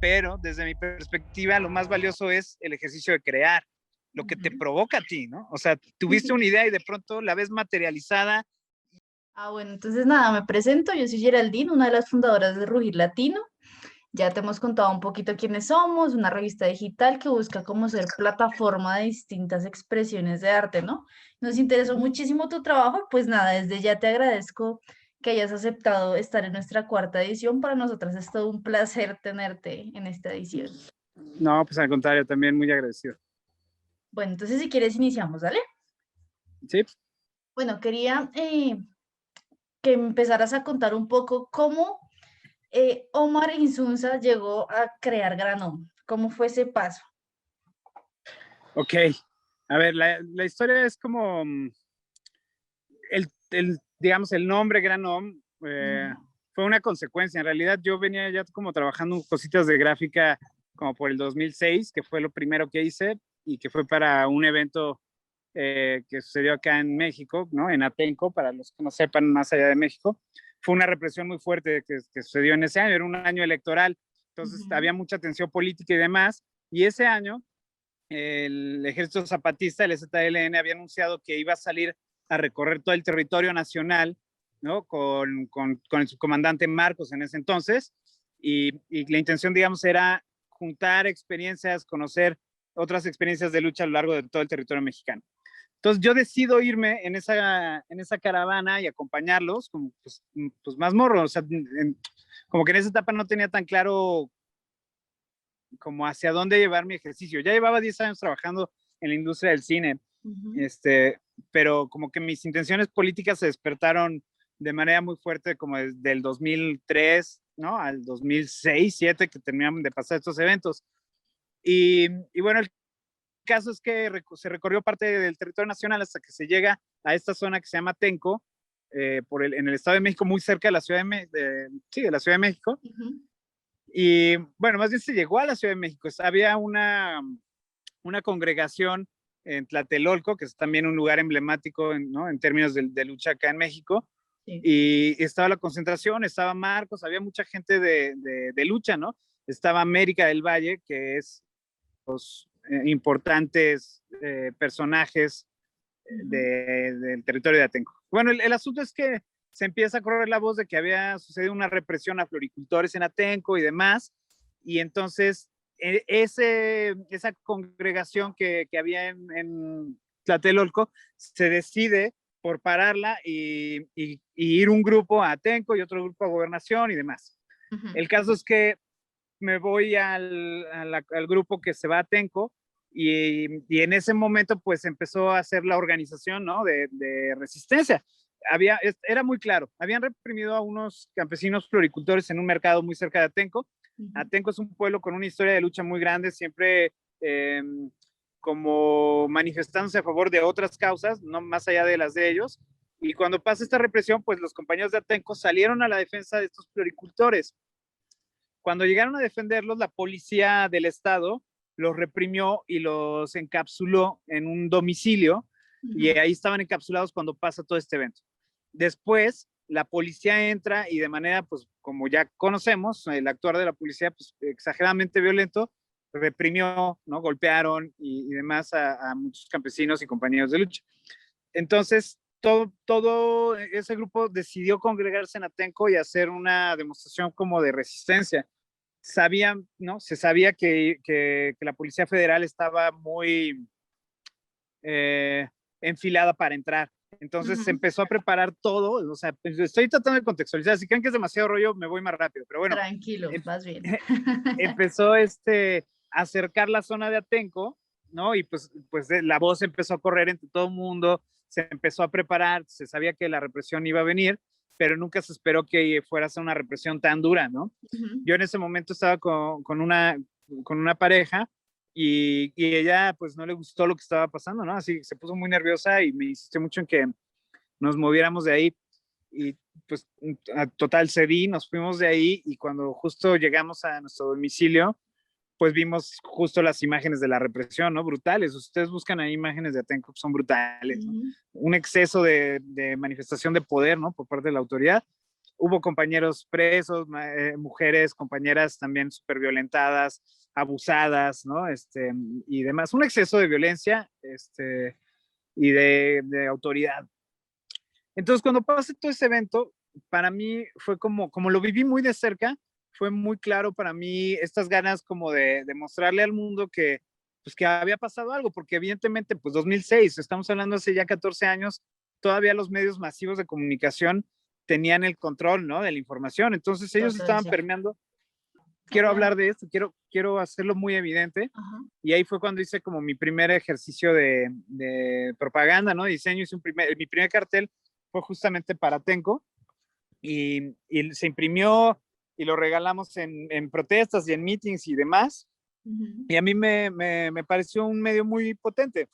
pero desde mi perspectiva lo más valioso es el ejercicio de crear, lo que te provoca a ti, ¿no? O sea, tuviste una idea y de pronto la ves materializada. Bueno, entonces nada, me presento, yo soy Geraldine, una de las fundadoras de Rugir Latino. Ya te hemos contado un poquito quiénes somos, una revista digital que busca como ser plataforma de distintas expresiones de arte, ¿no? Nos interesó muchísimo tu trabajo, pues nada, desde ya te agradezco que hayas aceptado estar en nuestra cuarta edición. Para nosotras es todo un placer tenerte en esta edición. No, pues al contrario, también muy agradecido. Bueno, entonces si quieres iniciamos, ¿vale? Sí. Bueno, quería que empezaras a contar un poco cómo Omar Insunza llegó a crear Granón. ¿Cómo fue ese paso? Ok. A ver, la historia es como digamos, el nombre Granón fue una consecuencia. En realidad yo venía ya como trabajando cositas de gráfica como por el 2006, que fue lo primero que hice y que fue para un evento que sucedió acá en México, ¿no? En Atenco, para los que no sepan más allá de México. Fue una represión muy fuerte que sucedió en ese año, era un año electoral, entonces había mucha tensión política y demás, y ese año el Ejército Zapatista, el EZLN, había anunciado que iba a salir a recorrer todo el territorio nacional, ¿no? Con el subcomandante Marcos en ese entonces, y la intención, digamos, era juntar experiencias, conocer otras experiencias de lucha a lo largo de todo el territorio mexicano. Entonces yo decido irme en esa caravana y acompañarlos, como pues más morro, o sea, como que en esa etapa no tenía tan claro como hacia dónde llevar mi ejercicio. Ya llevaba 10 años trabajando en la industria del cine, pero como que mis intenciones políticas se despertaron de manera muy fuerte como desde el 2003, ¿no? Al 2006, 2007, que terminaron de pasar estos eventos. Y bueno, el caso es que se recorrió parte del territorio nacional hasta que se llega a esta zona que se llama Tenco, en el Estado de México, muy cerca de la Ciudad de la Ciudad de México. Y bueno, más bien se llegó a la Ciudad de México. Había una congregación en Tlatelolco, que es también un lugar emblemático, ¿no? En términos de lucha acá en México. Sí. Y estaba la concentración, estaba Marcos, había mucha gente de lucha, ¿no? Estaba América del Valle, que es los importantes personajes del territorio de Atenco. Bueno, el asunto es que se empieza a correr la voz de que había sucedido una represión a floricultores en Atenco y demás, y entonces esa congregación que había en Tlatelolco se decide por pararla y ir un grupo a Atenco y otro grupo a Gobernación y demás. El caso es que me voy al grupo que se va a Atenco y en ese momento pues empezó a hacer la organización, ¿no? de resistencia. Era muy claro, habían reprimido a unos campesinos floricultores en un mercado muy cerca de Atenco. Atenco es un pueblo con una historia de lucha muy grande, siempre como manifestándose a favor de otras causas, no más allá de las de ellos. Y cuando pasa esta represión, pues los compañeros de Atenco salieron a la defensa de estos floricultores. Cuando llegaron a defenderlos, la policía del estado los reprimió y los encapsuló en un domicilio, y ahí estaban encapsulados cuando pasa todo este evento. Después, la policía entra y de manera, pues, como ya conocemos, el actuar de la policía, pues, exageradamente violento, reprimió, ¿no? Golpearon y demás a muchos campesinos y compañeros de lucha. Entonces, todo ese grupo decidió congregarse en Atenco y hacer una demostración como de resistencia. ¿No? Se sabía que la Policía Federal estaba muy enfilada para entrar. Entonces se empezó a preparar todo. O sea, pues, estoy tratando de contextualizar. Si creen que es demasiado rollo, me voy más rápido. Pero bueno. Tranquilo, vas bien. Empezó a acercar la zona de Atenco, ¿no? Y pues la voz empezó a correr entre todo el mundo, se empezó a preparar, se sabía que la represión iba a venir, pero nunca se esperó que fuera a ser una represión tan dura, ¿no? Yo en ese momento estaba con una pareja y ella pues no le gustó lo que estaba pasando, ¿no? Así que se puso muy nerviosa y me insistió mucho en que nos moviéramos de ahí. Y pues total cedí, nos fuimos de ahí y cuando justo llegamos a nuestro domicilio, pues vimos justo las imágenes de la represión, ¿no? Brutales. Ustedes buscan ahí imágenes de Atenco, son brutales, ¿no? Un exceso de manifestación de poder, ¿no? Por parte de la autoridad. hubo compañeros presos, mujeres, compañeras también súper violentadas, abusadas, ¿no? Y demás. Un exceso de violencia y de autoridad. Entonces, cuando pasé todo ese evento, para mí fue como lo viví muy de cerca, fue muy claro para mí estas ganas como de mostrarle al mundo que, pues, que había pasado algo, porque evidentemente, pues 2006, estamos hablando hace ya 14 años, todavía los medios masivos de comunicación tenían el control, ¿no? De la información. Entonces ellos Total, estaban sí. permeando. Quiero Cambiando. hablar de esto, quiero hacerlo muy evidente. Ajá. Y ahí fue cuando hice como mi primer ejercicio de propaganda, ¿no? Diseño, hice mi primer cartel fue justamente para Tenco y se imprimió y lo regalamos en protestas y en meetings y demás. Ujú. Y a mí me pareció un medio muy potente.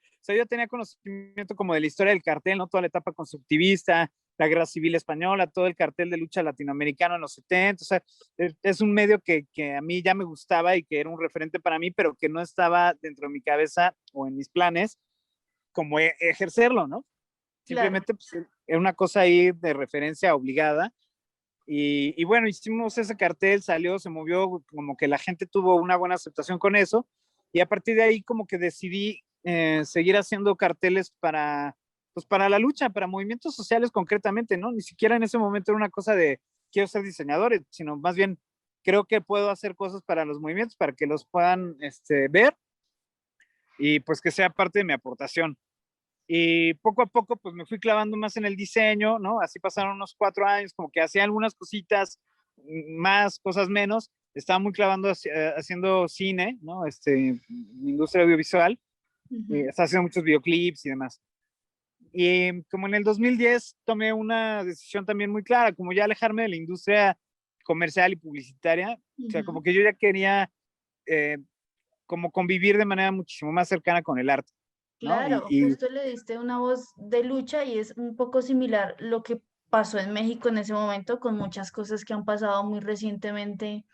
O sea, yo tenía conocimiento como de la historia del cartel, ¿no? Toda la etapa constructivista, la guerra civil española, todo el cartel de lucha latinoamericano en los 70. O sea, es un medio que a mí ya me gustaba y que era un referente para mí, pero que no estaba dentro de mi cabeza o en mis planes como ejercerlo, ¿no? Claro. Simplemente pues, era una cosa ahí de referencia obligada. Y bueno, hicimos ese cartel, salió, se movió, como que la gente tuvo una buena aceptación con eso. Y a partir de ahí como que decidí seguir haciendo carteles pues para la lucha, para movimientos sociales concretamente, ¿no? Ni siquiera en ese momento era una cosa de quiero ser diseñador, sino más bien creo que puedo hacer cosas para los movimientos, para que los puedan ver y pues que sea parte de mi aportación. Y poco a poco pues me fui clavando más en el diseño, ¿no? Así pasaron unos 4 años, como que hacía algunas cositas, más cosas menos. Estaba muy clavando haciendo cine, ¿no? Industria audiovisual. Ujú. Estaba haciendo muchos videoclips y demás. Y como en el 2010 tomé una decisión también muy clara, como ya alejarme de la industria comercial y publicitaria. O sea, como Ujú. que yo ya quería eh, como convivir de manera muchísimo más cercana con el arte, ¿no? Claro, justo le diste una voz de lucha y es un poco similar lo que pasó en México en ese momento con muchas cosas que han pasado muy recientemente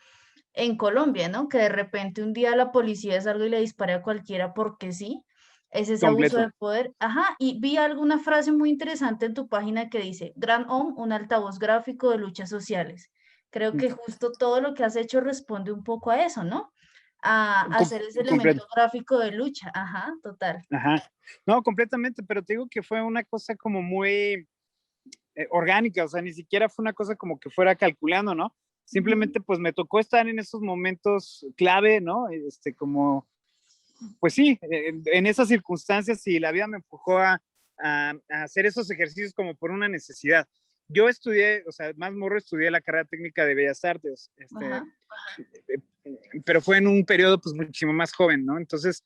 en Colombia, ¿no? Que de repente un día la policía es algo y le dispara a cualquiera porque sí, es ese abuso de completo. poder. Ajá, y vi alguna frase muy interesante en tu página que dice, Gran OM, un altavoz gráfico de luchas sociales. Creo que justo todo lo que has hecho responde un poco a eso, ¿no? A hacer ese Completo. elemento gráfico de lucha. Ajá, total. Ajá. No, completamente, pero te digo que fue una cosa como muy orgánica, o sea, ni siquiera fue una cosa como que fuera calculando, ¿no? Ujú. Simplemente pues me tocó estar en esos momentos clave, ¿no? Como, pues sí, en esas circunstancias y la vida me empujó a hacer esos ejercicios como por una necesidad. Yo estudié, o sea, más morro estudié la carrera técnica de Bellas Artes, Ajá. pero fue en un periodo pues muchísimo más joven, ¿no? Entonces,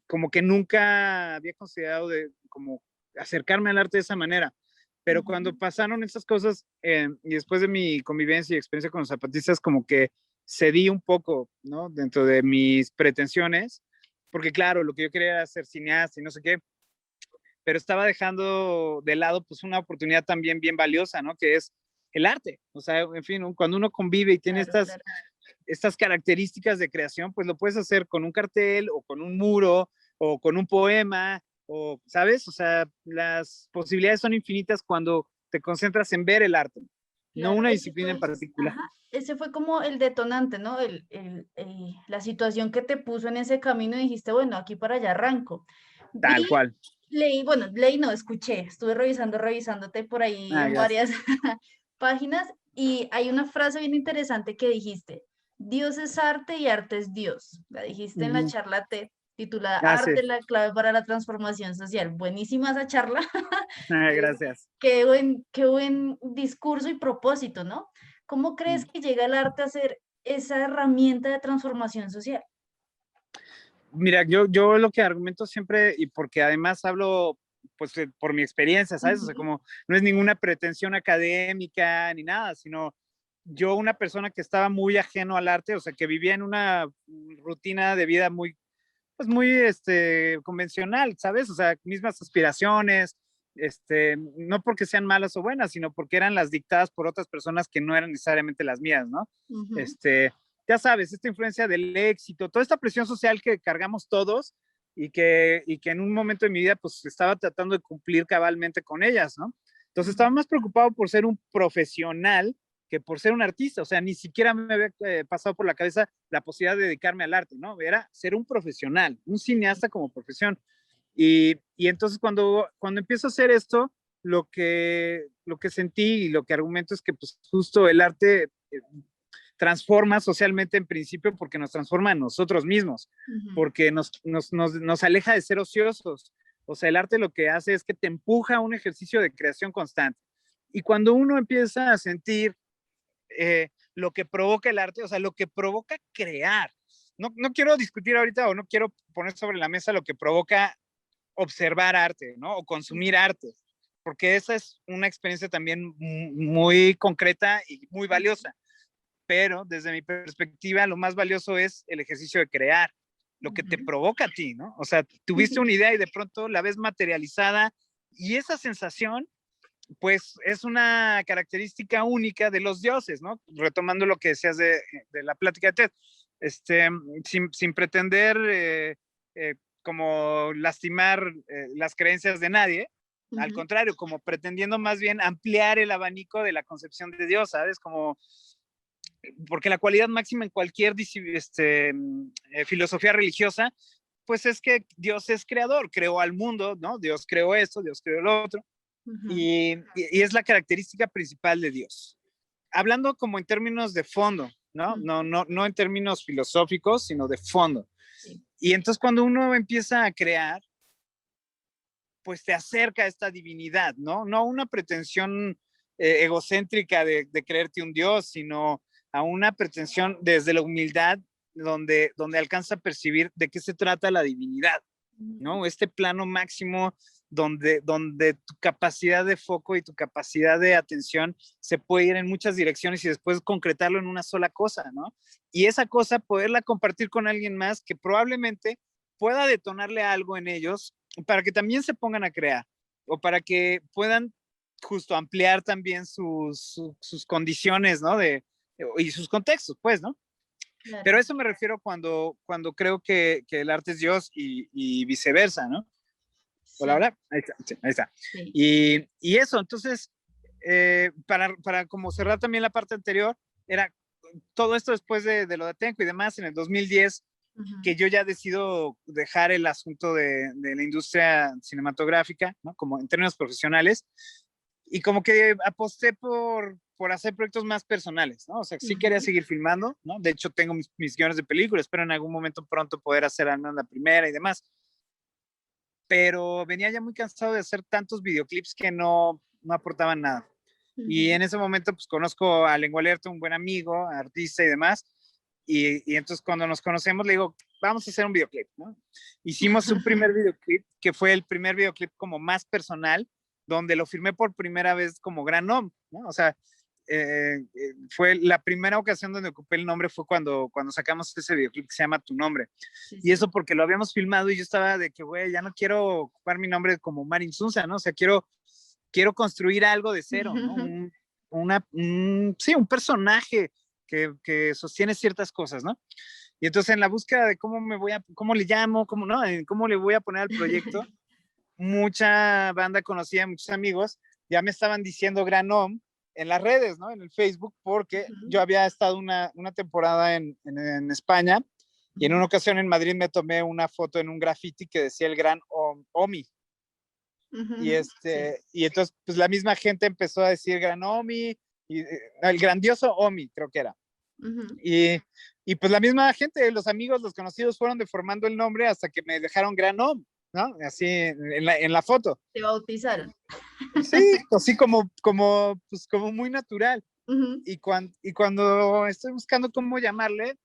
como que nunca había considerado de como acercarme al arte de esa manera. Pero cuando Ujú. pasaron esas cosas y después de mi convivencia y experiencia con los zapatistas, como que cedí un poco, ¿no? Dentro de mis pretensiones, porque claro, lo que yo quería era ser cineasta y no sé qué, pero estaba dejando de lado pues una oportunidad también bien valiosa, ¿no? Que es el arte. O sea, en fin, cuando uno convive y tiene Claro, estas claro. características de creación, pues lo puedes hacer con un cartel o con un muro o con un poema o, ¿sabes? O sea, las posibilidades son infinitas cuando te concentras en ver el arte, no Claro, una ese disciplina en fue, particular. ajá, ese fue como el detonante, ¿no? La situación que te puso en ese camino y dijiste, bueno, aquí para allá arranco. Tal Vi, cual. leí, bueno, leí, no, escuché, estuve revisándote por ahí Ah, en gracias. varias páginas y hay una frase bien interesante que dijiste, Dios es arte y arte es Dios. La dijiste Uh en la -huh. charla TED, titulada Ah, sí. Arte, la clave para la transformación social. Buenísima esa charla. Ah, Eh, gracias. qué buen discurso y propósito, ¿no? ¿Cómo crees que llega el arte a ser esa herramienta de transformación social? Mira, yo lo que argumento siempre, y porque además hablo pues por mi experiencia, ¿sabes? O sea, Ujú. como no es ninguna pretensión académica ni nada, sino yo una persona que estaba muy ajeno al arte, o sea, que vivía en una rutina de vida muy, pues muy convencional, ¿sabes? O sea, mismas aspiraciones, no porque sean malas o buenas, sino porque eran las dictadas por otras personas que no eran necesariamente las mías, ¿no? Ujú. Ya sabes, esta influencia del éxito, toda esta presión social que cargamos todos y que en un momento de mi vida pues estaba tratando de cumplir cabalmente con ellas, ¿no? Entonces estaba más preocupado por ser un profesional que por ser un artista. O sea, ni siquiera me había pasado por la cabeza la posibilidad de dedicarme al arte, ¿no? Era ser un profesional, un cineasta como profesión. Y entonces cuando empiezo a hacer esto, lo que sentí y lo que argumento es que pues justo el arte transforma socialmente en principio porque nos transforma a nosotros mismos, porque nos aleja de ser ociosos. O sea, el arte lo que hace es que te empuja a un ejercicio de creación constante. Y cuando uno empieza a sentir lo que provoca el arte, o sea, lo que provoca crear, no quiero discutir ahorita o no quiero poner sobre la mesa lo que provoca observar arte, ¿no? O consumir arte, porque esa es una experiencia también muy concreta y muy valiosa. Pero desde mi perspectiva, lo más valioso es el ejercicio de crear, lo que te provoca a ti, ¿no? O sea, tuviste una idea y de pronto la ves materializada y esa sensación, pues es una característica única de los dioses, ¿no? Retomando lo que decías de la plática de TED, sin pretender como lastimar las creencias de nadie, al contrario, como pretendiendo más bien ampliar el abanico de la concepción de Dios, ¿sabes? Como porque la cualidad máxima en cualquier filosofía religiosa, pues es que Dios es creador, creó al mundo, ¿no? Dios creó esto, Dios creó lo otro, y es la característica principal de Dios. Hablando como en términos de fondo, ¿no? No en términos filosóficos, sino de fondo. Sí. Y entonces cuando uno empieza a crear, pues te acerca a esta divinidad, ¿no? No una pretensión egocéntrica de creerte un Dios, sino a una pretensión desde la humildad donde alcanza a percibir de qué se trata la divinidad, ¿no? Este plano máximo donde tu capacidad de foco y tu capacidad de atención se puede ir en muchas direcciones y después concretarlo en una sola cosa, ¿no? Y esa cosa poderla compartir con alguien más que probablemente pueda detonarle algo en ellos para que también se pongan a crear o para que puedan justo ampliar también sus condiciones, ¿no? Y sus contextos, pues, ¿no? Claro. Pero a eso me refiero cuando creo que el arte es Dios y viceversa, ¿no? Sí. Hola, hola. Ahí está. Sí, ahí está. Sí. Y eso, entonces, para como cerrar también la parte anterior, era todo esto después de lo de Tenco y demás, en el 2010, que yo ya decido dejar el asunto de la industria cinematográfica, ¿no? Como en términos profesionales, y como que aposté por hacer proyectos más personales, ¿no? O sea, sí quería seguir filmando, ¿no? De hecho, tengo mis guiones de películas, espero en algún momento pronto poder hacer al menos la primera y demás. Pero venía ya muy cansado de hacer tantos videoclips que no aportaban nada. Y en ese momento, pues conozco a Lengua Alerta, un buen amigo, artista y demás. Y entonces cuando nos conocemos le digo, vamos a hacer un videoclip, ¿no? Hicimos un primer videoclip, que fue el primer videoclip como más personal, donde lo firmé por primera vez como Gran Nom, ¿no? O sea, fue la primera ocasión donde ocupé el nombre fue cuando sacamos ese videoclip que se llama Tu Nombre. Sí, y eso porque lo habíamos filmado y yo estaba de que, güey, ya no quiero ocupar mi nombre como Marin Sunza, ¿no? O sea, quiero construir algo de cero, ¿no? Sí, un personaje que sostiene ciertas cosas, ¿no? Y entonces en la búsqueda de cómo le llamo, cómo le voy a poner al proyecto, mucha banda conocida, muchos amigos, ya me estaban diciendo Gran Nom en las redes, ¿no? En el Facebook, porque yo había estado una temporada en España y en una ocasión en Madrid me tomé una foto en un graffiti que decía el Gran Omi. Y y entonces pues la misma gente empezó a decir Gran Omi, y el grandioso Omi creo que era. Y pues la misma gente, los amigos, los conocidos fueron deformando el nombre hasta que me dejaron Gran Om, ¿no? Así en la foto. Te bautizaron. Sí, así como muy natural. Y cuando estoy buscando cómo llamarle,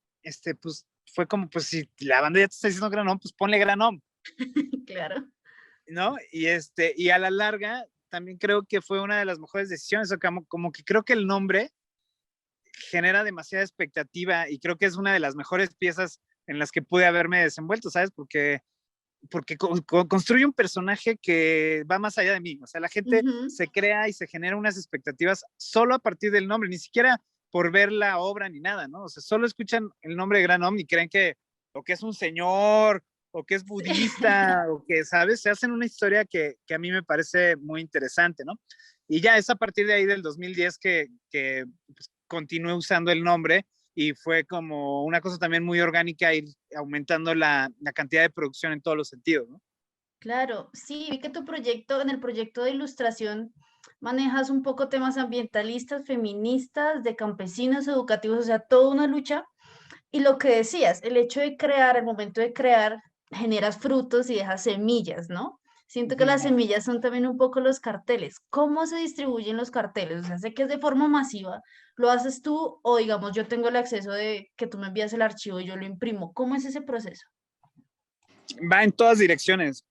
pues fue como, pues si la banda ya te está diciendo Gran Om, pues ponle Gran Om. Claro. ¿No? Y a la larga también creo que fue una de las mejores decisiones, o como que creo que el nombre genera demasiada expectativa y creo que es una de las mejores piezas en las que pude haberme desenvuelto, ¿sabes? Porque construye un personaje que va más allá de mí, o sea, la gente se crea y se genera unas expectativas solo a partir del nombre, ni siquiera por ver la obra ni nada, ¿no? O sea, solo escuchan el nombre de Gran Om y creen que o que es un señor o que es budista o que, ¿sabes? Se hacen una historia que a mí me parece muy interesante, ¿no? Y ya es a partir de ahí del 2010 que pues, continué usando el nombre y fue como una cosa también muy orgánica ir aumentando la cantidad de producción en todos los sentidos, ¿no? Claro, sí, vi que tu proyecto, en el proyecto de ilustración, manejas un poco temas ambientalistas, feministas, de campesinos, educativos, o sea, toda una lucha. Y lo que decías, el hecho de crear, al momento de crear, generas frutos y dejas semillas, ¿no? Siento que las semillas son también un poco los carteles. ¿Cómo se distribuyen los carteles? O sea, sé que es de forma masiva. ¿Lo haces tú o digamos yo tengo el acceso de que tú me envías el archivo y yo lo imprimo? ¿Cómo es ese proceso? Va en todas direcciones.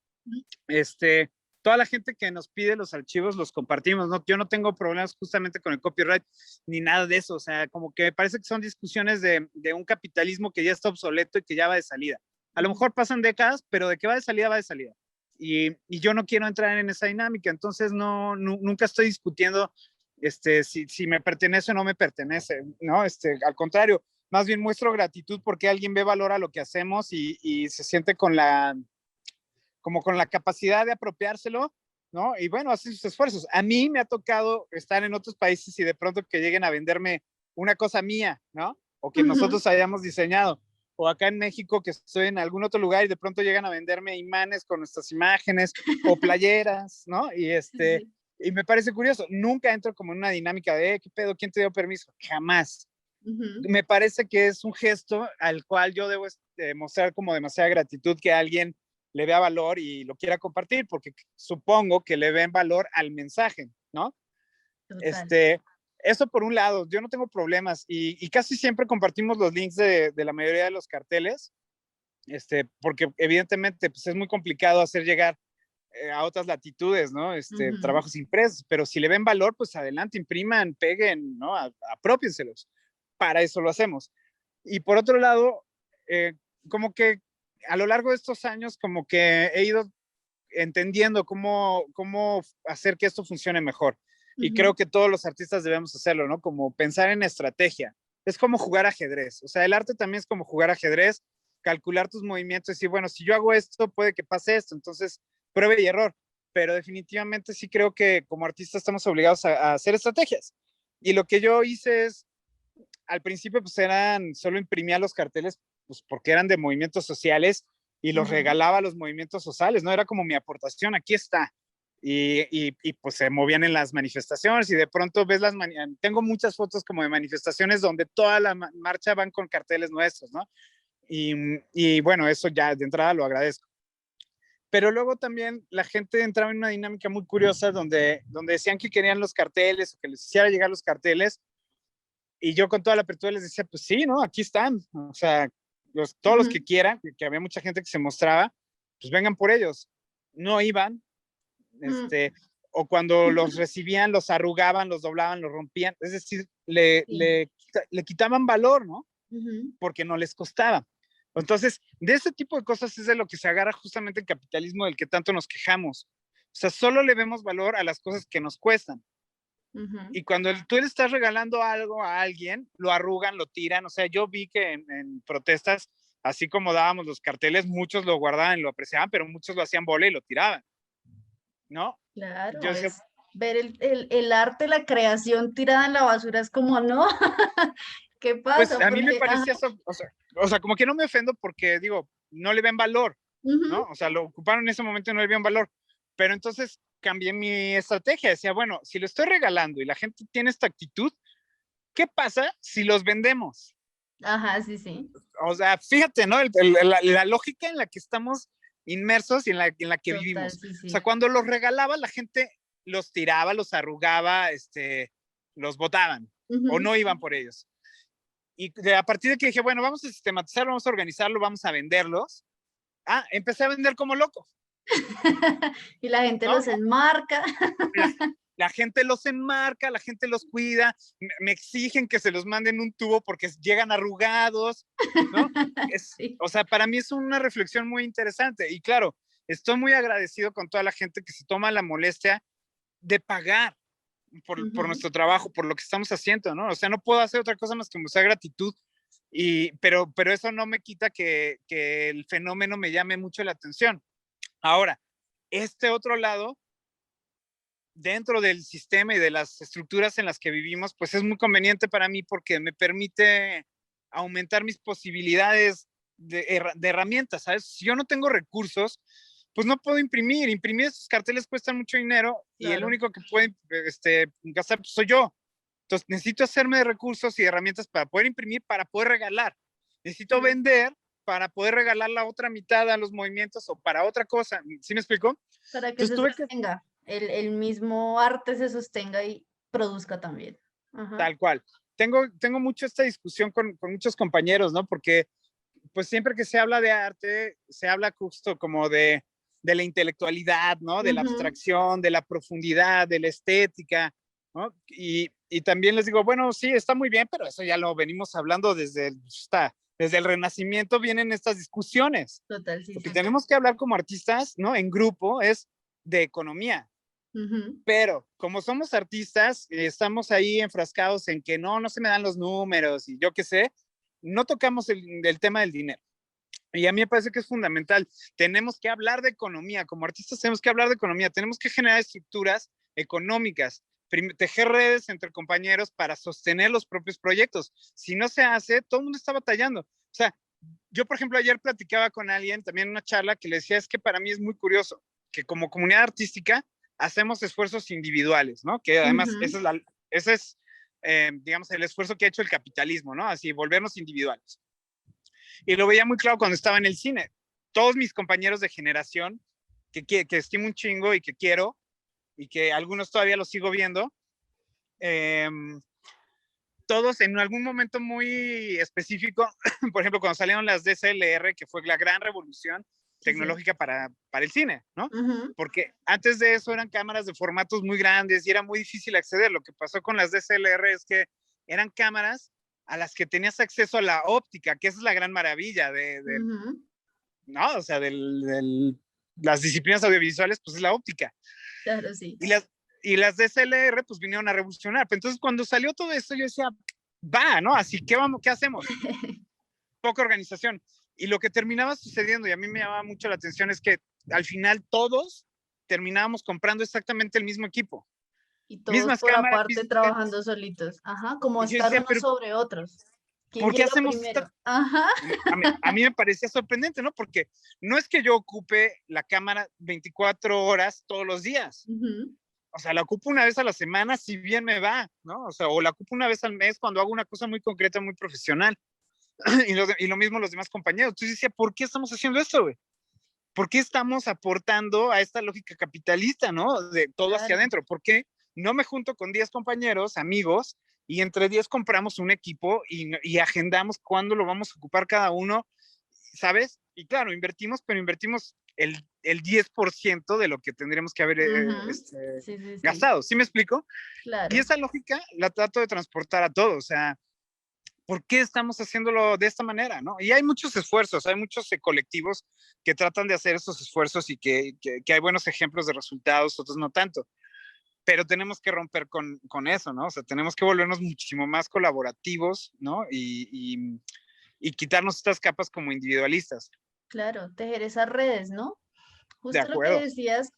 Este, toda la gente que nos pide los archivos los compartimos, ¿no? Yo no tengo problemas justamente con el copyright ni nada de eso, o sea, como que me parece que son discusiones de un capitalismo que ya está obsoleto y que ya va de salida. A lo mejor pasan décadas, pero de que va de salida, va de salida. Y yo no quiero entrar en esa dinámica, entonces nunca estoy discutiendo si me pertenece o no me pertenece, ¿no? Al contrario, más bien muestro gratitud porque alguien ve valor a lo que hacemos y se siente como con la capacidad de apropiárselo, ¿no? Y bueno, hace sus esfuerzos. A mí me ha tocado estar en otros países y de pronto que lleguen a venderme una cosa mía, ¿no? O que Ujú. nosotros hayamos diseñado. O acá en México, que estoy en algún otro lugar y de pronto llegan a venderme imanes con nuestras imágenes o playeras, ¿no? Sí, sí. Y me parece curioso. Nunca entro como en una dinámica de, ¿qué pedo? ¿Quién te dio permiso? Jamás. Ujú. Me parece que es un gesto al cual yo debo mostrar como demasiada gratitud que alguien le vea valor y lo quiera compartir, porque supongo que le ven valor al mensaje, ¿no? Total. Este, eso por un lado, yo no tengo problemas y casi siempre compartimos los links de la mayoría de los carteles, porque evidentemente pues, es muy complicado hacer llegar a otras latitudes, ¿no? Ujú. Trabajos impresos, pero si le ven valor, pues adelante, impriman, peguen, ¿no? Apropienselos. Para eso lo hacemos. Y por otro lado, como que a lo largo de estos años, como que he ido entendiendo cómo hacer que esto funcione mejor. Y creo Ujú. que todos los artistas debemos hacerlo, ¿no? Como pensar en estrategia. Es como jugar ajedrez. O sea, el arte también es como jugar ajedrez, calcular tus movimientos y decir, bueno, si yo hago esto, puede que pase esto. Entonces, prueba y error. Pero definitivamente sí creo que como artistas estamos obligados a hacer estrategias. Y lo que yo hice es, al principio pues solo imprimía los carteles pues porque eran de movimientos sociales y los Ujú. regalaba a los movimientos sociales, ¿no? Era como mi aportación, aquí está. Pues se movían en las manifestaciones y de pronto ves tengo muchas fotos como de manifestaciones donde toda la marcha van con carteles nuestros, ¿no? Y bueno, eso ya de entrada lo agradezco. Pero luego también la gente entraba en una dinámica muy curiosa donde decían que querían los carteles o que les hiciera llegar los carteles y yo con toda la apertura les decía, pues sí, ¿no? Aquí están. O sea, todos los que Ujú. quieran, que había mucha gente que se mostraba, pues vengan por ellos. No iban, Mm. o cuando los recibían, los arrugaban, los doblaban, los rompían. Es decir, Sí. le quitaban valor, ¿no? Ujú. Porque no les costaba. Entonces, de ese tipo de cosas es de lo que se agarra justamente el capitalismo del que tanto nos quejamos. O sea, solo le vemos valor a las cosas que nos cuestan. Ujú. Y cuando tú le estás regalando algo a alguien, lo arrugan, lo tiran. O sea, yo vi que en protestas, así como dábamos los carteles, muchos lo guardaban, lo apreciaban, pero muchos lo hacían bola y lo tiraban, ¿no? Yo Claro, decía, es ver el arte, la creación tirada en la basura, es como, no, ¿qué pues pasa? a mí me Porque, ajá, parecía eso, o sea, como que no me ofendo porque digo, no le ven valor, ujú, ¿no? O sea, lo ocuparon en ese momento y no le ven valor. Pero entonces cambié mi estrategia. Decía, bueno, si lo estoy regalando y la gente tiene esta actitud, ¿qué pasa si los vendemos? ajá, sí, sí, O sea, fíjate, ¿no? La lógica en la que estamos inmersos y en la que total, vivimos. sí, O sea, sí. cuando los regalaba, la gente los tiraba, los arrugaba, los botaban o Ujú. no iban por ellos. Y a partir de que dije, bueno, vamos a sistematizarlo, vamos a organizarlo, vamos a venderlos. Empecé a vender como loco, Y la gente ¿no? los enmarca. La, la gente los enmarca, la gente los cuida, me exigen que se los manden un tubo porque llegan arrugados, ¿no? Sí. O sea, para mí es una reflexión muy interesante y claro, estoy muy agradecido con toda la gente que se toma la molestia de pagar por Ujú. nuestro trabajo, por lo que estamos haciendo, ¿no? O sea, no puedo hacer otra cosa más que mostrar gratitud, pero eso no me quita que el fenómeno me llame mucho la atención. Ahora, este otro lado dentro del sistema y de las estructuras en las que vivimos, pues es muy conveniente para mí porque me permite aumentar mis posibilidades de herramientas, ¿sabes? Si yo no tengo recursos, pues no puedo imprimir. Imprimir esos carteles cuestan mucho dinero y el Claro. único que puede gastar pues, soy yo. Entonces necesito hacerme de recursos y herramientas para poder imprimir, para poder regalar. Necesito vender para poder regalar la otra mitad a los movimientos o para otra cosa. ¿Sí me explico? Para que Entonces se tuve que, sostenga, el mismo arte se sostenga y produzca también. Ajá. tal cual. Tengo mucho esta discusión con muchos compañeros, ¿no? Porque pues siempre que se habla de arte, se habla justo como de la intelectualidad, ¿no? De la Ujú. abstracción, de la profundidad, de la estética, ¿no? Y también les digo, bueno, sí, está muy bien, pero eso ya lo venimos hablando desde el Renacimiento vienen estas discusiones. Total, sí, Lo que sí. tenemos que hablar como artistas, ¿no? En grupo es de economía. Ujú. Pero como somos artistas, estamos ahí enfrascados en que no se me dan los números y yo qué sé, no tocamos el tema del dinero. Y a mí me parece que es fundamental. Tenemos que hablar de economía. Como artistas tenemos que hablar de economía. Tenemos que generar estructuras económicas, tejer redes entre compañeros para sostener los propios proyectos. Si no se hace, todo el mundo está batallando. O sea, yo, por ejemplo, ayer platicaba con alguien, también en una charla, que le decía, es que para mí es muy curioso que como comunidad artística hacemos esfuerzos individuales, ¿no? Que además Ujú. ese es digamos, el esfuerzo que ha hecho el capitalismo, ¿no? Así, volvernos individuales. Y lo veía muy claro cuando estaba en el cine. Todos mis compañeros de generación, que estimo un chingo y que quiero, y que algunos todavía los sigo viendo, eh, todos en algún momento muy específico, por ejemplo, cuando salieron las DSLR, que fue la gran revolución Sí, sí. tecnológica para el cine, ¿no? Ujú. Porque antes de eso eran cámaras de formatos muy grandes y era muy difícil acceder. Lo que pasó con las DSLR es que eran cámaras a las que tenías acceso a la óptica, que esa es la gran maravilla Ujú. ¿no? O sea, las disciplinas audiovisuales, pues es la óptica. Claro, sí. Y las DSLR, pues vinieron a revolucionar. Pero entonces, cuando salió todo esto, yo decía, va, ¿no? Así, ¿qué hacemos? Poca organización. Y lo que terminaba sucediendo, y a mí me llamaba mucho la atención, es que al final todos terminábamos comprando exactamente el mismo equipo. Y todos Mismas por cámaras, aparte mismos lentes. trabajando solitos. Ajá, como Y yo estar decía, unos pero sobre otros. ¿Quién ¿por qué llega hacemos esta? primero? Ajá. A mí me parecía sorprendente, ¿no? Porque no es que yo ocupe la cámara 24 horas todos los días. Ujú. O sea, la ocupo una vez a la semana, si bien me va, ¿no? O sea, o la ocupo una vez al mes cuando hago una cosa muy concreta, muy profesional. Y lo mismo los demás compañeros. Entonces decía, ¿por qué estamos haciendo esto, güey? ¿Por qué estamos aportando a esta lógica capitalista, ¿no? De todo hacia Claro. adentro. ¿Por qué no me junto con 10 compañeros, amigos, y entre 10 compramos un equipo y agendamos cuándo lo vamos a ocupar cada uno, ¿sabes? Y claro, invertimos, pero invertimos el 10% de lo que tendríamos que haber Ujú. Sí, sí, sí. gastado. ¿Sí me explico? Y Claro. esa lógica la trato de transportar a todos. O sea, ¿por qué estamos haciéndolo de esta manera? ¿No? Y hay muchos esfuerzos, hay muchos colectivos que tratan de hacer estos esfuerzos y que hay buenos ejemplos de resultados, otros no tanto. Pero tenemos que romper con eso, ¿no? O sea, tenemos que volvernos muchísimo más colaborativos, ¿no? Y quitarnos estas capas como individualistas. Claro, tejer esas redes, ¿no? De Justo lo que acuerdo. decías,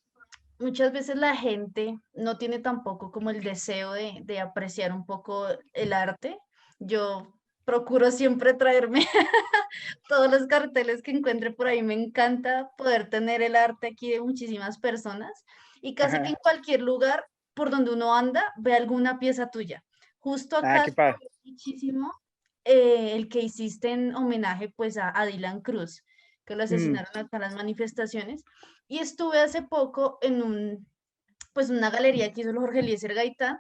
muchas veces la gente no tiene tampoco como el deseo de apreciar un poco el arte. Yo procuro siempre traerme todos los carteles que encuentre por ahí. Me encanta poder tener el arte aquí de muchísimas personas y casi que en Ajá. cualquier lugar por donde uno anda ve alguna pieza tuya. Justo Ah, acá qué padre. muchísimo el que hiciste en homenaje pues a Dylan Cruz, que lo Mm, asesinaron acá en las manifestaciones. Y estuve hace poco en pues una galería que hizo el Jorge Eliezer Gaitán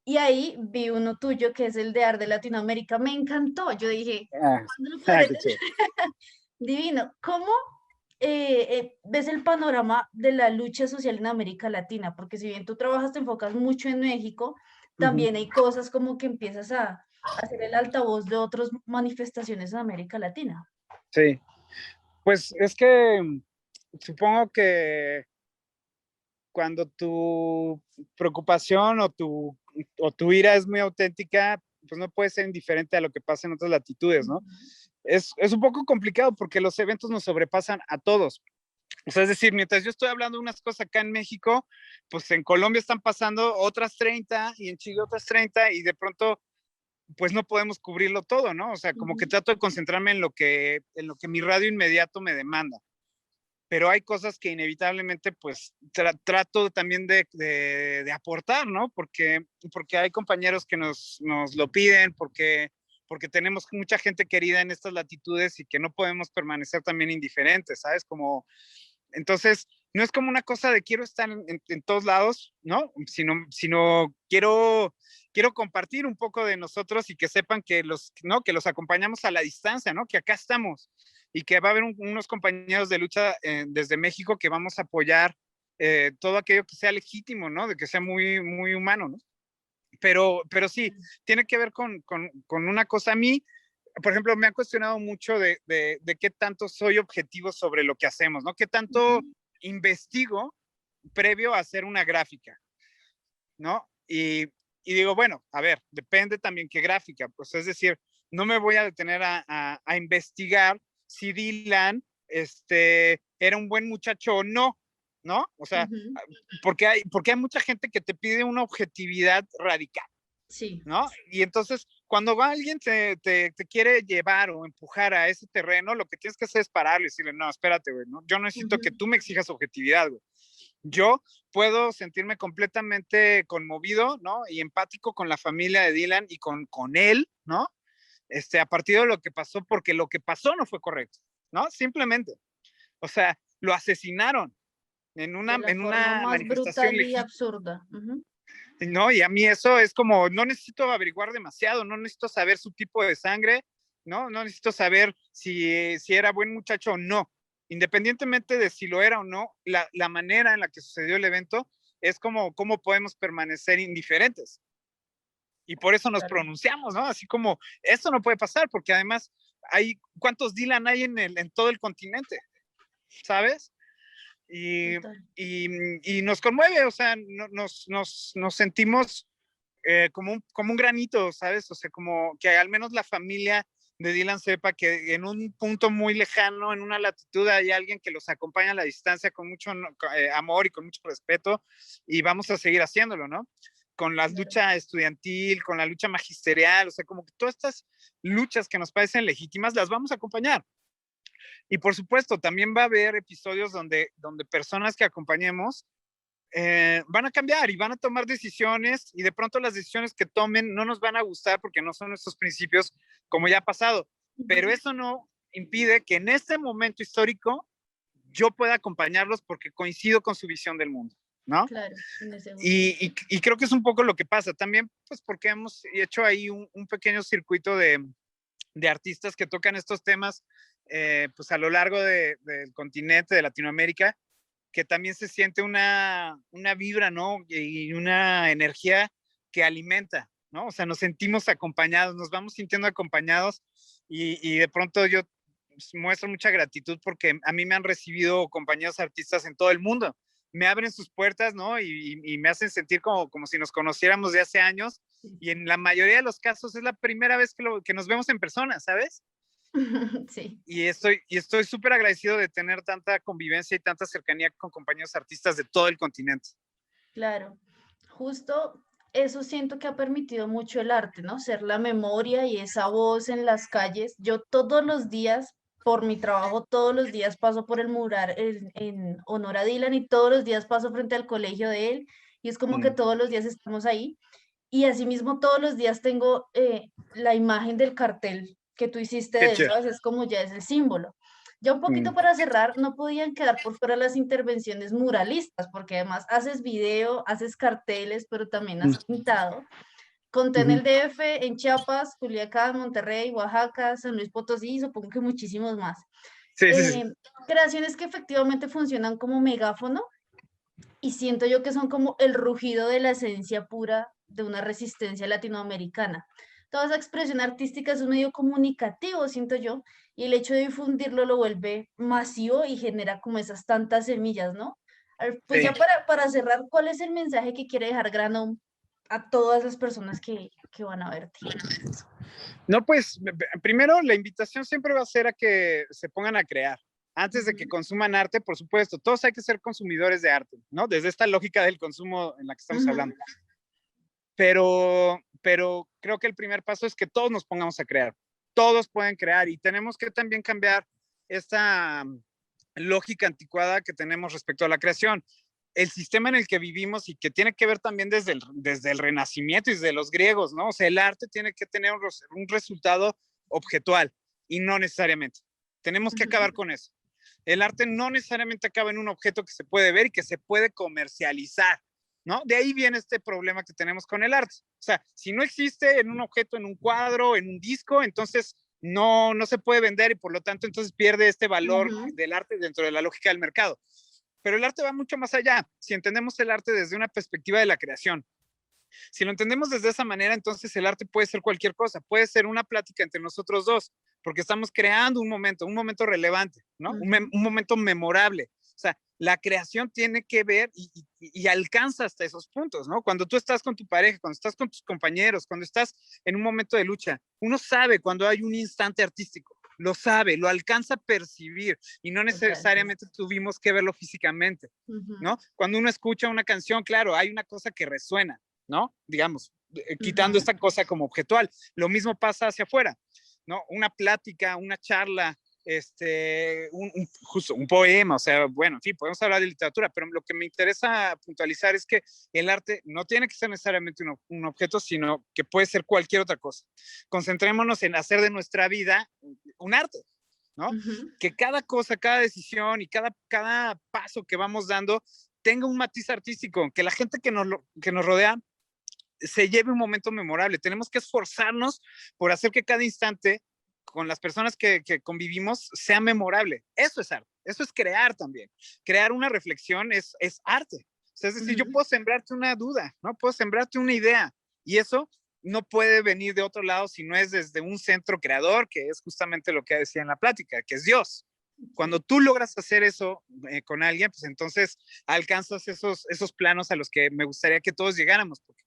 y ahí vi uno tuyo que es el de Arte de Latinoamérica. Me encantó. Yo dije, ah, ¿cuándo lo podré qué tener? chido. Divino. ¿Cómo ves el panorama de la lucha social en América Latina? Porque si bien tú trabajas, te enfocas mucho en México, Uh -huh. también hay cosas como que empiezas a ser el altavoz de otras manifestaciones en América Latina. Sí. Pues es que supongo que cuando tu preocupación o tu ira es muy auténtica, pues no puede ser indiferente a lo que pasa en otras latitudes, ¿no? Ujú. Es un poco complicado porque los eventos nos sobrepasan a todos. O sea, es decir, mientras yo estoy hablando unas cosas acá en México, pues en Colombia están pasando otras 30 y en Chile otras 30 y de pronto pues no podemos cubrirlo todo, ¿no? O sea, como que trato de concentrarme en lo que mi radio inmediato me demanda. Pero hay cosas que inevitablemente pues trato también de aportar, ¿no? Porque hay compañeros que nos lo piden, porque tenemos mucha gente querida en estas latitudes y que no podemos permanecer también indiferentes, ¿sabes? Como, entonces, no es como una cosa de quiero estar en todos lados, ¿no? Sino quiero compartir un poco de nosotros y que sepan que ¿no? Que los acompañamos a la distancia, ¿no? Que acá estamos y que va a haber unos compañeros de lucha desde México que vamos a apoyar todo aquello que sea legítimo, ¿no? De que sea muy, muy humano, ¿no? Pero sí, tiene que ver con una cosa. A mí, por ejemplo, me han cuestionado mucho de qué tanto soy objetivo sobre lo que hacemos, ¿no? Qué tanto investigo previo a hacer una gráfica, ¿no? Y digo, bueno, a ver, depende también qué gráfica, pues es decir, no me voy a detener a investigar si Dylan era un buen muchacho o no, ¿no? O sea, porque hay mucha gente que te pide una objetividad radical. Sí. ¿No? Y entonces, cuando va alguien te quiere llevar o empujar a ese terreno, lo que tienes que hacer es pararle y decirle, no, espérate, güey, ¿no? Yo necesito que tú me exijas objetividad, güey. Yo puedo sentirme completamente conmovido, ¿no? Y empático con la familia de Dylan y con él, ¿no? A partir de lo que pasó, porque lo que pasó no fue correcto, ¿no? Simplemente. O sea, lo asesinaron De la en forma una más manifestación brutal y legítima. absurda. No, y a mí eso es como, no necesito averiguar demasiado, no necesito saber su tipo de sangre, no necesito saber si era buen muchacho o no. Independientemente de si lo era o no, la manera en la que sucedió el evento es como cómo podemos permanecer indiferentes. Y por eso nos Claro. pronunciamos, ¿no? Así como, esto no puede pasar, porque además ¿cuántos Dylan hay en todo el continente? ¿Sabes? Y, y nos conmueve, o sea, nos sentimos como un granito, ¿sabes? O sea, como que al menos la familia de Dylan sepa que en un punto muy lejano, en una latitud, hay alguien que los acompaña a la distancia con mucho amor y con mucho respeto y vamos a seguir haciéndolo, ¿no? Con la lucha estudiantil, con la lucha magisterial, o sea, como que todas estas luchas que nos parecen legítimas las vamos a acompañar. Y por supuesto, también va a haber episodios donde personas que acompañemos van a cambiar y van a tomar decisiones y de pronto las decisiones que tomen no nos van a gustar porque no son nuestros principios, como ya ha pasado. Pero eso no impide que en este momento histórico yo pueda acompañarlos porque coincido con su visión del mundo, ¿no? Claro, en ese Y creo que es un poco lo que pasa. También, pues, porque hemos hecho ahí un pequeño circuito de artistas que tocan estos temas, pues, a lo largo del continente, de Latinoamérica, que también se siente una vibra, ¿no? Y una energía que alimenta, ¿no? O sea, nos sentimos acompañados, nos vamos sintiendo acompañados y de pronto yo muestro mucha gratitud porque a mí me han recibido compañeros artistas en todo el mundo. Me abren sus puertas, ¿no? Y me hacen sentir como si nos conociéramos de hace años. Y en la mayoría de los casos es la primera vez que nos vemos en persona, ¿sabes? Sí. Y estoy súper agradecido de tener tanta convivencia y tanta cercanía con compañeros artistas de todo el continente. Claro, justo eso siento que ha permitido mucho el arte, ¿no? Ser la memoria y esa voz en las calles. Yo todos los días, por mi trabajo, todos los días paso por el mural en honor a Dylan y todos los días paso frente al colegio de él y es como que todos los días estamos ahí. Y asimismo todos los días tengo la imagen del cartel que tú hiciste Qué de él, chido. ¿sabes? Es como ya es el símbolo. Ya un poquito para cerrar, no podían quedar por fuera las intervenciones muralistas, porque además haces video, haces carteles, pero también has pintado. Conté en el DF, en Chiapas, Culiacán, Monterrey, Oaxaca, San Luis Potosí y supongo que muchísimos más. Sí, sí, sí. Eh, Creaciones que efectivamente funcionan como megáfono y siento yo que son como el rugido de la esencia pura de una resistencia latinoamericana. Toda esa expresión artística es un medio comunicativo, siento yo, y el hecho de difundirlo lo vuelve masivo y genera como esas tantas semillas, ¿no? Pues Sí. ya para cerrar, ¿cuál es el mensaje que quiere dejar Grano a todas las personas que van a verte? No, pues primero la invitación siempre va a ser a que se pongan a crear, antes de que consuman arte, por supuesto, todos hay que ser consumidores de arte, ¿no? Desde esta lógica del consumo en la que estamos hablando. Pero creo que el primer paso es que todos nos pongamos a crear. Todos pueden crear y tenemos que también cambiar esta lógica anticuada que tenemos respecto a la creación. El sistema en el que vivimos y que tiene que ver también desde el Renacimiento y desde los griegos, ¿no? O sea, el arte tiene que tener un resultado objetual y no necesariamente. Tenemos que acabar con eso. El arte no necesariamente acaba en un objeto que se puede ver y que se puede comercializar, ¿no? De ahí viene este problema que tenemos con el arte. O sea, si no existe en un objeto, en un cuadro, en un disco, entonces no se puede vender y por lo tanto entonces pierde este valor del arte dentro de la lógica del mercado. Pero el arte va mucho más allá. Si entendemos el arte desde una perspectiva de la creación, si lo entendemos desde esa manera, entonces el arte puede ser cualquier cosa, puede ser una plática entre nosotros dos, porque estamos creando un momento relevante, ¿no? Un momento memorable. O sea, la creación tiene que ver y alcanza hasta esos puntos, ¿no? Cuando tú estás con tu pareja, cuando estás con tus compañeros, cuando estás en un momento de lucha, uno sabe cuando hay un instante artístico, lo sabe, lo alcanza a percibir y no necesariamente tuvimos que verlo físicamente, ¿no? Cuando uno escucha una canción, claro, hay una cosa que resuena, ¿no? Digamos, quitando esta cosa como objetual. Lo mismo pasa hacia afuera, ¿no? Una plática, una charla, justo un poema, o sea, bueno, en fin, podemos hablar de literatura, pero lo que me interesa puntualizar es que el arte no tiene que ser necesariamente un objeto, sino que puede ser cualquier otra cosa. Concentrémonos en hacer de nuestra vida un arte, ¿no? Que cada cosa, cada decisión y cada paso que vamos dando tenga un matiz artístico, que la gente que nos rodea se lleve un momento memorable. Tenemos que esforzarnos por hacer que cada instante con las personas que convivimos sea memorable. Eso es arte, eso es crear también. Crear una reflexión es arte. O sea, es decir, yo puedo sembrarte una duda, ¿no? Puedo sembrarte una idea y eso no puede venir de otro lado si no es desde un centro creador, que es justamente lo que decía en la plática, que es Dios. Cuando tú logras hacer eso con alguien, pues entonces alcanzas esos planos a los que me gustaría que todos llegáramos, porque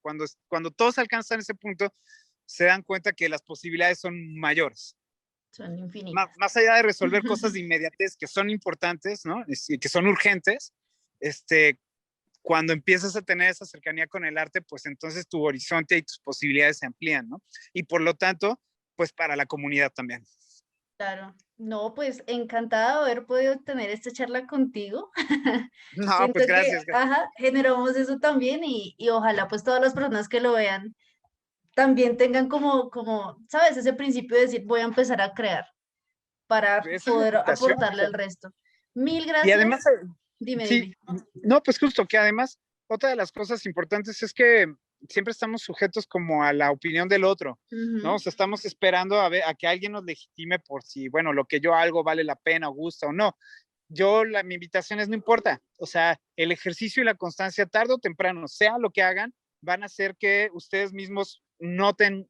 cuando todos alcanzan ese punto, se dan cuenta que las posibilidades son mayores. Son infinitas. Más allá de resolver cosas de inmediatez que son importantes, ¿no? Y que son urgentes, cuando empiezas a tener esa cercanía con el arte, pues entonces tu horizonte y tus posibilidades se amplían, ¿no? Y por lo tanto, pues para la comunidad también. Claro. No, pues encantada de haber podido tener esta charla contigo. No, Siento pues que, gracias. generamos eso también y ojalá pues todas las personas que lo vean también tengan como, ¿sabes? Ese principio de decir, voy a empezar a crear para Esa es la poder invitación. aportarle al resto. Mil Y además, gracias. Dime, sí, dime. no, pues justo que además, otra de las cosas importantes es que siempre estamos sujetos como a la opinión del otro, ¿no? O sea, estamos esperando a que alguien nos legitime por si, bueno, lo que yo hago vale la pena o gusta o no. Mi invitación es no importa, o sea, el ejercicio y la constancia tarde o temprano, sea lo que hagan, van a hacer que ustedes mismos noten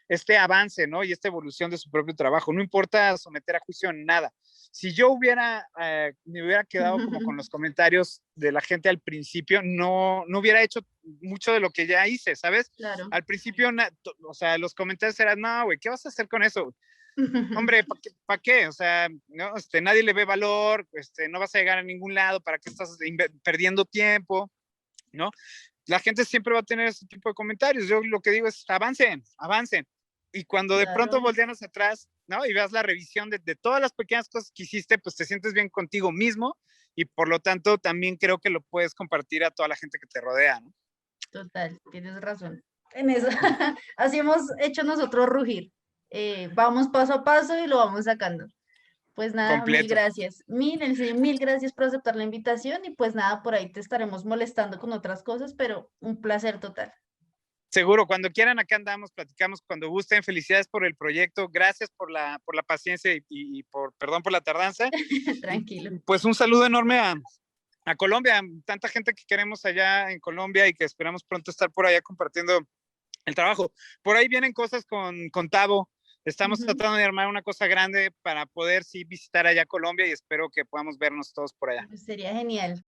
este avance, ¿no? Y esta evolución de su propio trabajo. No importa someter a juicio en nada. Si yo me hubiera quedado como con los comentarios de la gente al principio, no hubiera hecho mucho de lo que ya hice, ¿sabes? Claro. Al principio, o sea, los comentarios eran, no, güey, ¿qué vas a hacer con eso? Hombre, ¿para qué? O sea, ¿no? Nadie le ve valor, no vas a llegar a ningún lado, ¿para qué estás perdiendo tiempo? ¿No? La gente siempre va a tener ese tipo de comentarios. Yo lo que digo es, avancen. Y cuando de pronto voltean hacia atrás, ¿no? Y veas la revisión de todas las pequeñas cosas que hiciste, pues te sientes bien contigo mismo y por lo tanto también creo que lo puedes compartir a toda la gente que te rodea, ¿no? Total, tienes razón. En eso, así hemos hecho nosotros rugir. Vamos paso a paso y lo vamos sacando. Pues nada, mil Completo. gracias. Mil gracias por aceptar la invitación y pues nada, por ahí te estaremos molestando con otras cosas, pero un placer total. Seguro, cuando quieran acá andamos, platicamos cuando gusten. Felicidades por el proyecto, gracias por la paciencia y perdón por la tardanza. Tranquilo. Y pues un saludo enorme a Colombia, tanta gente que queremos allá en Colombia y que esperamos pronto estar por allá compartiendo el trabajo. Por ahí vienen cosas con Tavo. Estamos tratando de armar una cosa grande para poder sí visitar allá Colombia y espero que podamos vernos todos por allá. Sería genial.